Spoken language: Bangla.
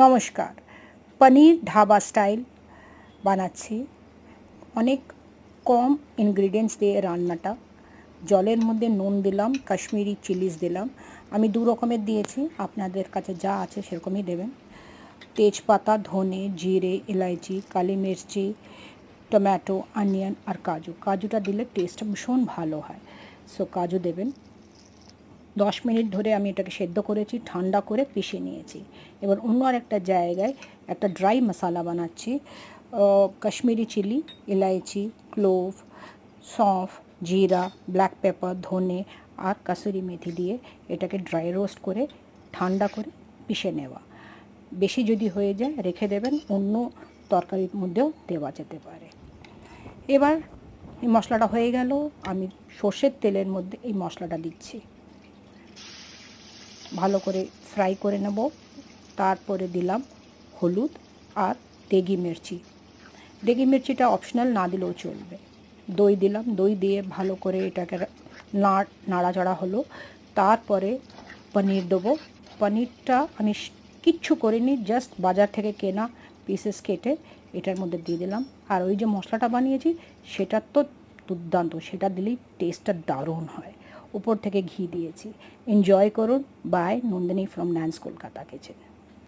নমস্কার, পনির ধাবা স্টাইল বানাচ্ছি। অনেক কম ইনগ্রিডিয়েন্টস দিয়ে রান্নাটা। জলের মধ্যে নুন দিলাম, কাশ্মীরি চিলিস দিলাম। আমি দু রকমের দিয়েছি, আপনাদের কাছে যা আছে সেরকমই দেবেন। তেজপাতা, ধনে, জিরে, এলাইচি, কালি মির্চি, টমেটো, অনিয়ন আর কাজু। কাজুটা দিলে টেস্টটা ভীষণ ভালো হয়, সো কাজু দেবেন। 10 মিনিট ধরে আমি এটাকে সেদ্ধ করেছি, ঠান্ডা করে পিষে নিয়েছি। এবার অন্য আর একটা জায়গায় একটা ড্রাই মশলা বানাচ্ছি। কাশ্মীরি চিলি, এলাইচি, ক্লোভ, সৌঁফ, জিরা, ব্ল্যাক পেপার, ধনে আর কাসুরি মেথি দিয়ে এটাকে ড্রাই রোস্ট করে ঠান্ডা করে পিষে নেওয়া। বেশি যদি হয়ে যায় রেখে দেবেন, অন্য তরকারির মধ্যেও দেওয়া যেতে পারে। এবার এই মশলাটা হয়ে গেল, আমি সর্ষের তেলের মধ্যে এই মশলাটা দিচ্ছি। ভালো করে ফ্রাই করে নেব। তারপরে দিলাম হলুদ আর দেগি মির্চি। দেগি মির্চিটা অপশনাল, না দিলেও চলবে। দই দিলাম, দই দিয়ে ভালো করে এটাকে নাড়াচাড়া হলো। তারপরে পনির দেবো। পনিরটা আমি কিচ্ছু করিনি, জাস্ট বাজার থেকে কেনা পিসেস কেটে এটার মধ্যে দিয়ে দিলাম। আর ওই যে মশলাটা বানিয়েছি সেটা তো দুর্দান্ত, সেটা দিলেই টেস্টটা দারুণ হয়। উপর থেকে ঘি দিয়েছি। এনজয় করুন। বাই। নন্দিনী ফ্রম ন্যান্স কলকাতা কিচেন।